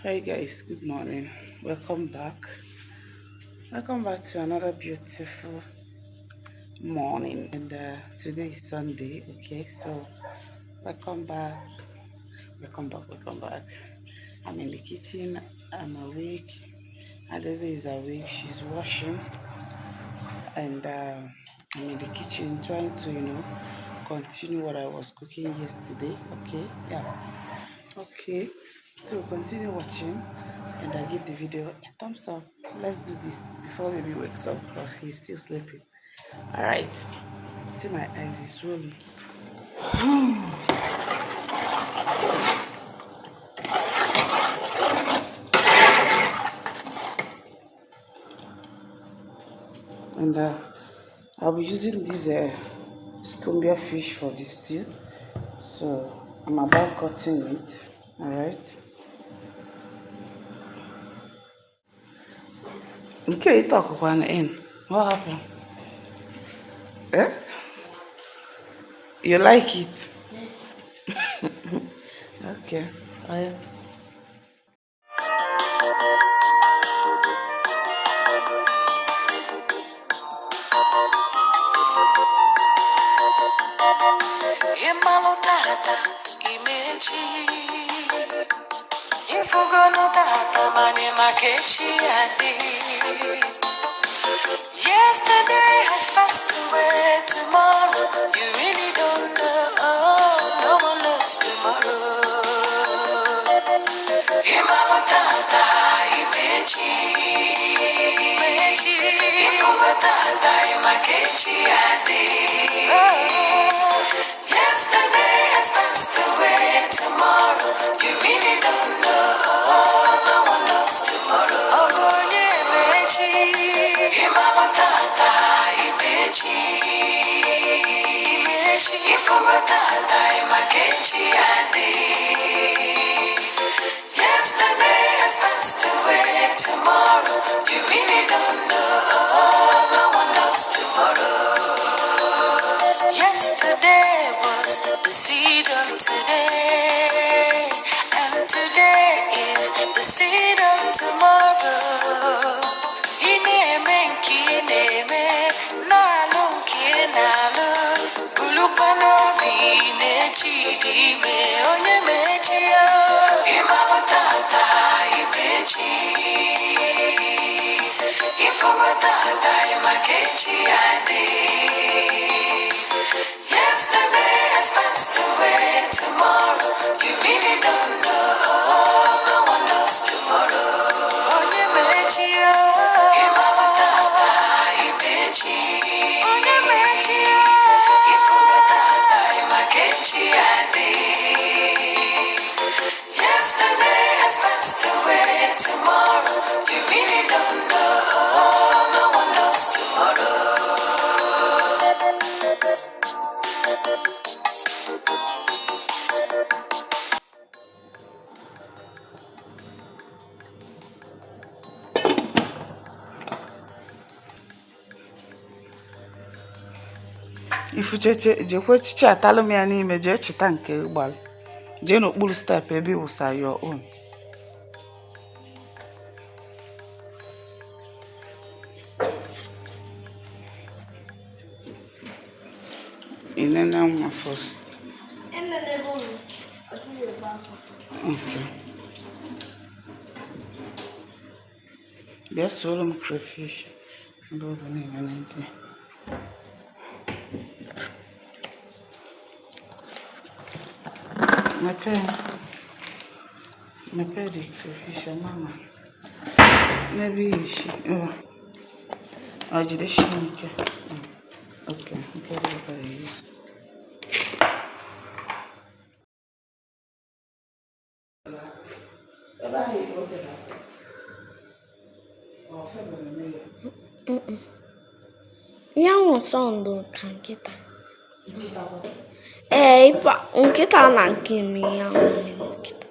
Hi guys, good morning. Welcome back. Welcome back to another beautiful morning. And today is Sunday. Okay, so welcome back. Welcome back. I'm in the kitchen. I'm awake. Adeze is awake. She's washing, and I'm in the kitchen trying to, continue what I was cooking yesterday. Okay, yeah. Okay, so continue watching and I give the video a thumbs up. Let's do this before baby wakes up because he's still sleeping. All right, see my eyes is swollen. And I'll be using this scumbia fish for this stew. So I'm about cutting it. All right. Okay, talk one in. What happened? Eh? You like it? Yes. Okay. I Imalotata imechi Ifugonotata mani makechi adi. Yesterday has passed away. Tomorrow you really don't know. No one knows tomorrow. Imalotata imechi Ifugonotata imakechi adi. Yesterday has passed away. Tomorrow you really don't know. No one knows tomorrow. Oh, yeah, Imechi. Imalotata, Imechi. Imechi. Ifugotata, Imakechi adi. Yesterday has passed away. Tomorrow you really don't know. No one knows tomorrow. Yesterday was the seed of today, and today is the seed of tomorrow. Ineme nkineme, nalu nkinalu, bulukwana bine chidime, onye mechia. Imalotata imechi, ifugotata imakechi adi. Yesterday has passed away. Tomorrow you really don't know. No one knows tomorrow. Onye mechia, Imalotata imechi. Onye mechia, Ifugotata imakechi adi. Yesterday has passed away. Tomorrow you really don't know. No one knows tomorrow. Jekwe chichi atalụ m ya n'ime jee chita nke gbalụ jee n'okpuru step ebe ịwụsa your own. Inene nwa first. Okay. Bịa soro m crayfish ebe ọ bụ na ịga n'ike. Mepee the crayfish mama. Maybe she jide shi n'ike. Okay, nke dị ka isi. Yang sound ka nkịta. Nkịta na nke m ya nkịta.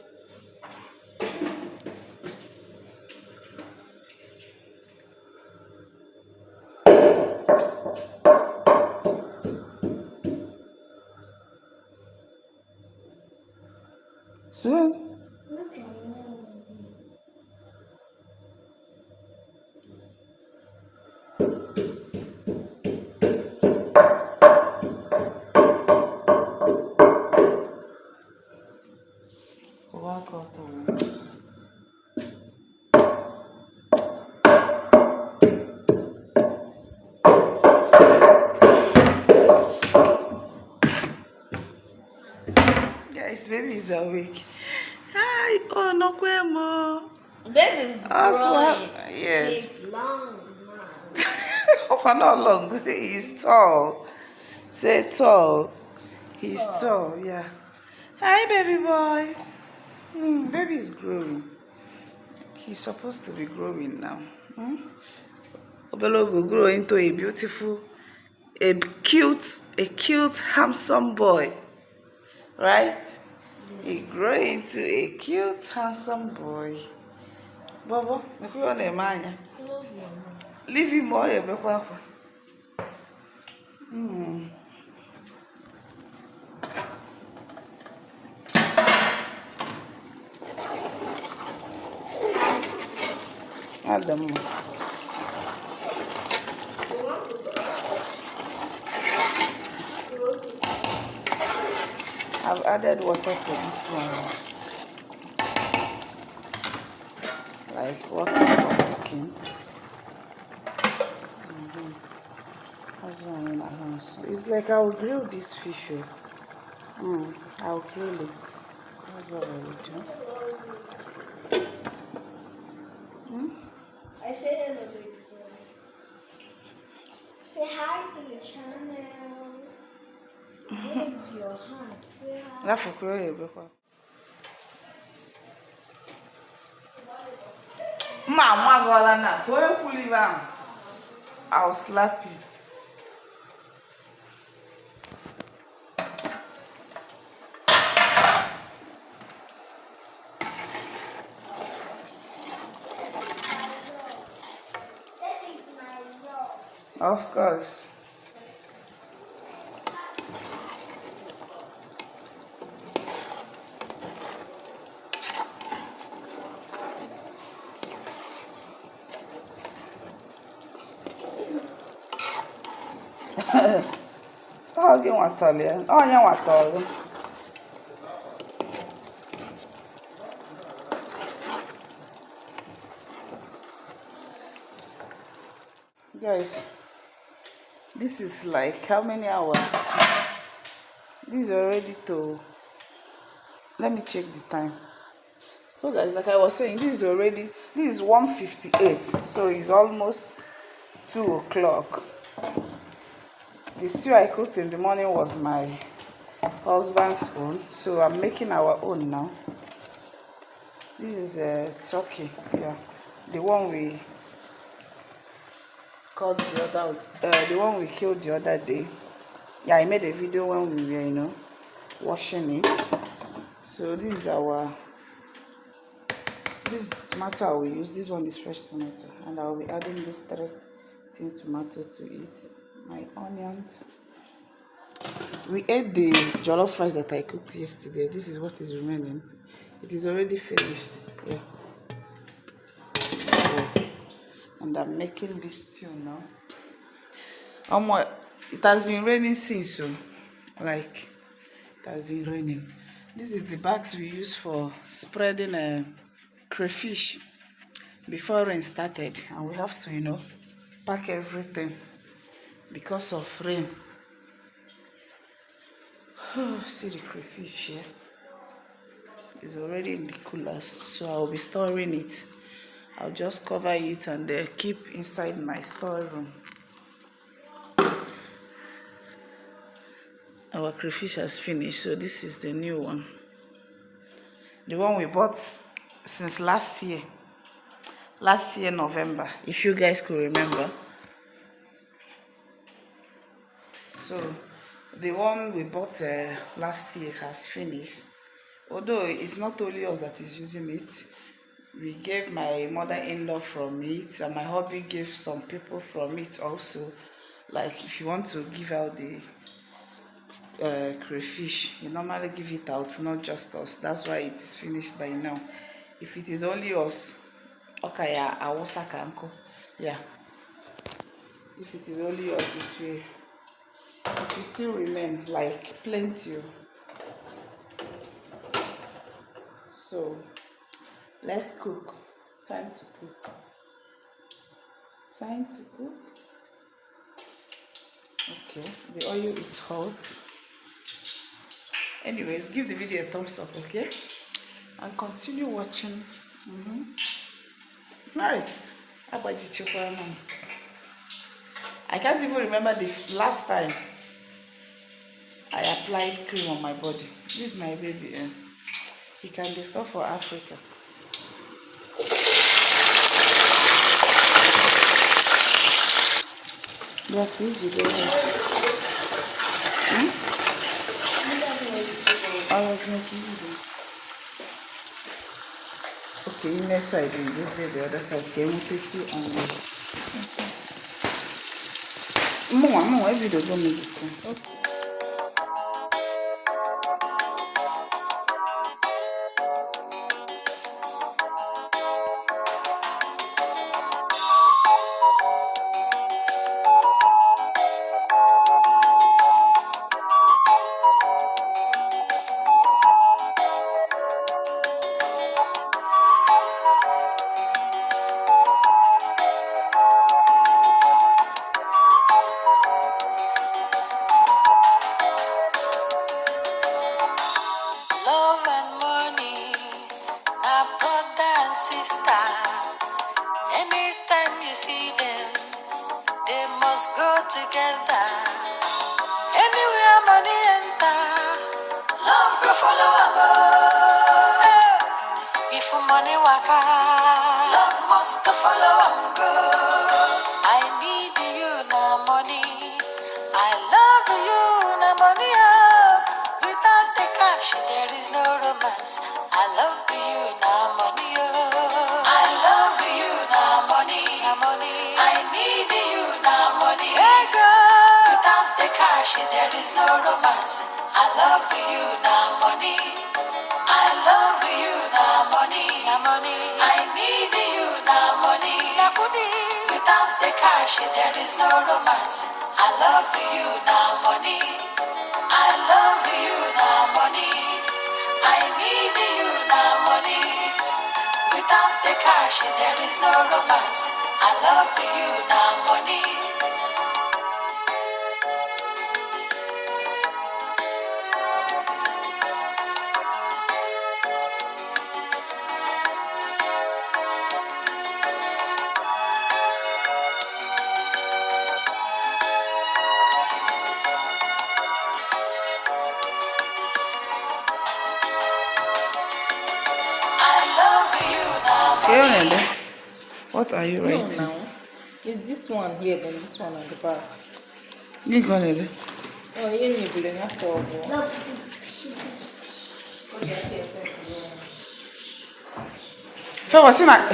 Soon. work out almost. Guys, baby is awake. Hi, oh no, Kwemo. Baby's growing. Yes. He's long now. For not long. He's tall. Say tall. He's tall, yeah. Hi, baby boy. Baby is growing. He's supposed to be growing now. Obelo will grow into a beautiful, a cute, handsome boy. Right? Yes. He grow into a cute, handsome boy. Bobo, if you want a man, leave him boy. Adam. I've added water to this one, like water for cooking. That's one in my house. It's like I will grill this fish. I'll grill it. That's what I will do. I say hello, baby. Say hi to the channel. Wave your hand. Say hi. That's for cooking. Mama, I'll slap you. Of course. Oh, you want to tell Oh, you want to tell Guys, this is like how many hours? This is already to. Let me check the time. So guys, like I was saying, this is 1:58, so it's almost 2 o'clock. The stew I cooked in the morning was my husband's own, so I'm making our own now. This is turkey, yeah, the one we caught the one we killed the other day. Yeah, I made a video when we were, washing it. So this is this tomato I will use. This one is fresh tomato, and I will be adding this 3 tin tomato to it. My onions. We ate the jollof rice that I cooked yesterday. This is what is remaining. It is already finished. Yeah. And I'm making this stew now. It has been raining since, so like it has been raining. This is the bags we use for spreading crayfish before rain started, and we have to pack everything because of rain. Oh, see the crayfish here. It's already in the coolers, so I'll be storing it. I'll just cover it and keep inside my storeroom. Our crayfish has finished, so this is the new one. The one we bought since last year November, if you guys could remember. So the one we bought last year has finished. Although it's not only us that is using it, we gave my mother-in-law from it, and my hubby gave some people from it also. Like if you want to give out the crayfish, you normally give it out, not just us. That's why it is finished by now. If it is only us, okay, yeah. If it is only us, it will still remain like plenty. So So let's cook. Time to cook. Time to cook. Okay, the oil is hot. Anyways, give the video a thumbs up, okay? And continue watching. Right. I can't even remember the last time I applied cream on my body. This is my baby. He can be stored for Africa. Yeah, please, you go ahead. I was making it. Okay, in this side, and this is the other side. Can we put you on this? More, every day don't make it. Okay. Love and money, now brother and sister. Anytime you see them, they must go together. Anywhere money enter, love go follow am. If money waka, love must follow am go. I need you now money, I love you now money. Without the cash, there is no romance. I love you now money. I love you now money. Now money. I need you now money. Hey girl. Without the cash, there is no romance. I love you now money. I love you now money. Now money. I need you now money. Now money. Without the cash, there is no romance. I love you now money. I love you now money. I need you now money. Without the cash, there is no romance. I love you now money. What are you writing? No, now. Is this one here, then this one on the back. You got it. Oh, you need to learn that solve.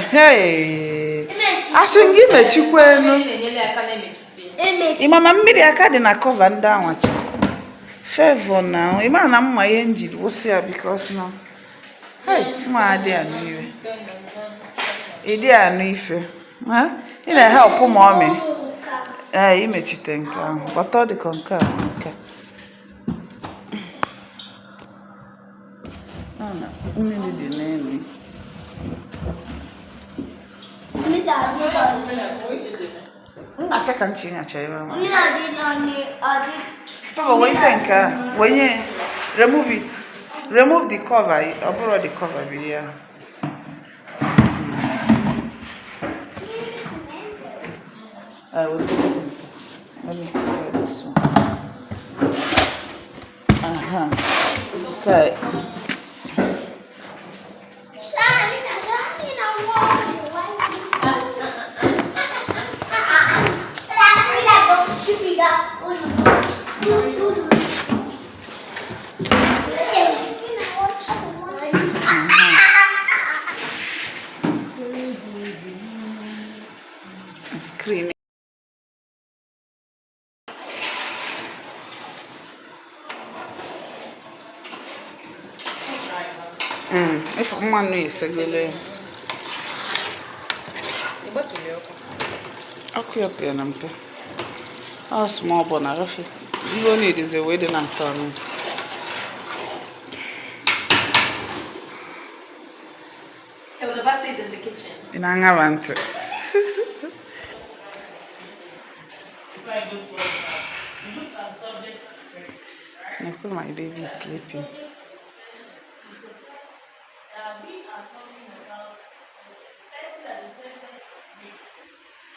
Hey, I sing him a chicken. Imama mmiri aka dị na cover ndị anwachi. Favor now. Imana mma ihe njiri wosi ya because now. Hey, mma adi anu iwe. Idi anu ife. Ha? Ị na-help mommy. Imechite nke ahụ. But ọ dị ka nke a nke. Mmiri dị n'elu. I can change it. When you remove it, remove the cover. I'll borrow the cover here. I will do it. Let me cover this one. Okay. Screaming. If one is a good, okay, up here, number. How small, but not rough. You don't need is a wedding and turn. Okay, the bus is in the kitchen. In Angavant. If I go to work now, you look at subject and I put my baby sleeping. we are talking about person that is sentence with.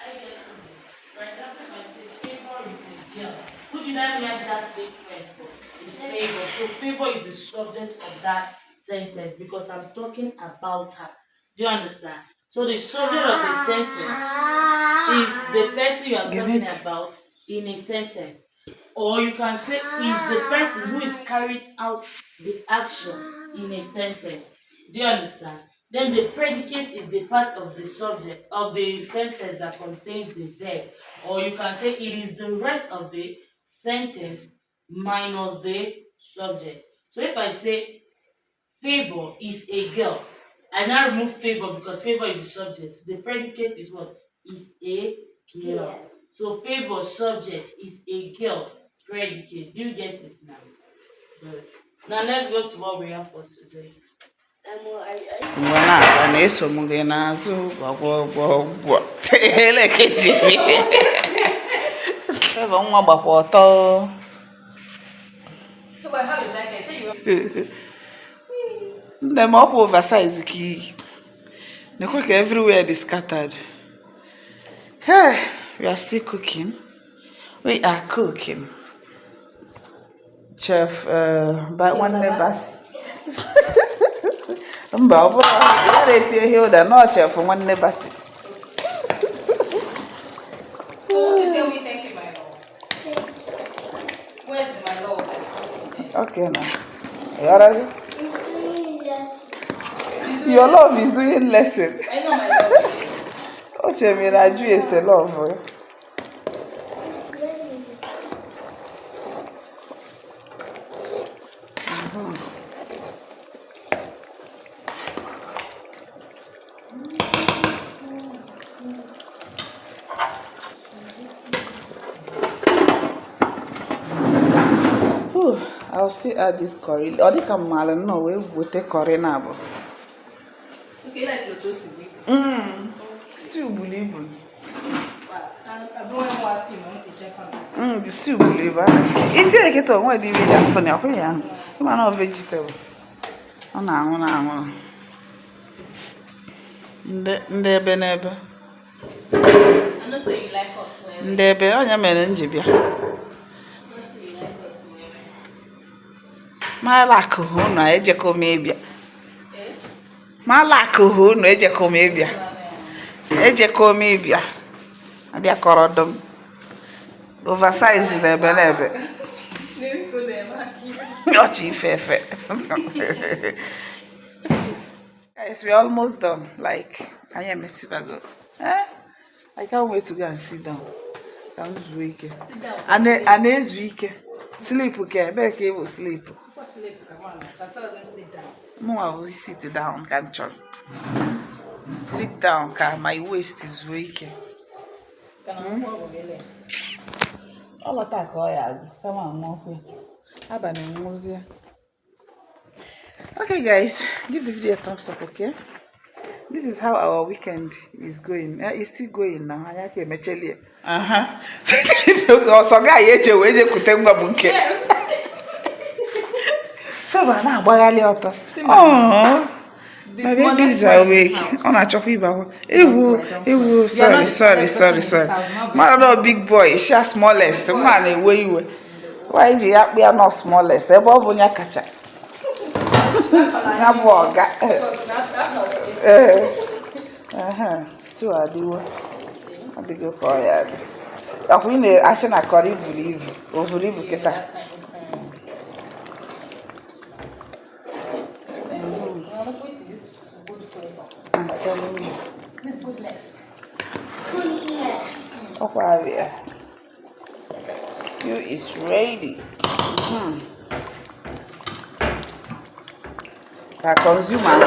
I get to do. For example, if I say favor is a girl, who did I make that statement for? It's favor. So favor is the subject of that sentence because I'm talking about her. Do you understand? So the subject of the sentence is the person you are talking about in a sentence. Or you can say is the person who is carrying out the action in a sentence. Do you understand? Then the predicate is the part of the subject of the sentence that contains the verb. Or you can say it is the rest of the sentence minus the subject. So if I say favor is a girl, I now remove favor because favor is the subject. The predicate is what? Is a girl. Yeah. So favor subject is a girl predicate. Do you get it now? Good. Now let's go to what we have for today. Ngwana aka na-eso m gị n'azụ gwagwagwagwa elekejiri ebe nwa gbakwa ọtọ nne m ọ bụ oversize ka iyi nekwe ka everywhere is scattered. Hey, we are still cooking. We are cooking. Chef nwanne Basi mba ọ bụrụ ya na-etinye Hilda nọ chef nwanne Basi. Where's my love? Okay now. You alright? It's doing this. Your love is doing lesson. I know my love. Oche mi raju ese love. It's learning. I'll still add this curry. Or the kamala no we will take curry now. Okay, like the toast. Still believe. I don't want to ask you, want to check on this. The stew believe. It's a get on where the way funny. You are not vegetable. Oh no. Ndebe nebe. I know so you like us well. Ndebe onya mere njibia. I know so you like us well. Malako hu na ejeko mebia. Eh? Malako hu na ejeko mebia. Ejeko mebia. Abia korodom. Oversize nebe. Maybe go there, Marky. Ochi fefe. Guys, we're almost done. Like, I am a sivago. I can't wait to go and sit down. I'm weak. Sit down. And it's weak. Sleep, okay? Back will sleep. What's sleep? Come on. I told them sit down. No, I will sit down, can't you? Sit down, car. My waist is weak. Can I move over? All attack, come on, more. Okay, guys, give the video a thumbs up, okay? This is how our weekend is going. It's still going now. So guy, yes. Favor na agbaghali ọtọ. Oh. My baby is awake. Ona chọkwa ibawo. Ewu, sorry. Man no big boy, she smallest. Man ewe iwe. Why ji akpị ya no smallest? Ebe ọ bụ nya kacha. Ya bụ ọga. Still adiwo. Adigo ka ọ ya dị. Akwa ị na-asị na kọrọ ovuru ivu kịta. I'm telling you. This goodness. Okay, stew is ready. I consume and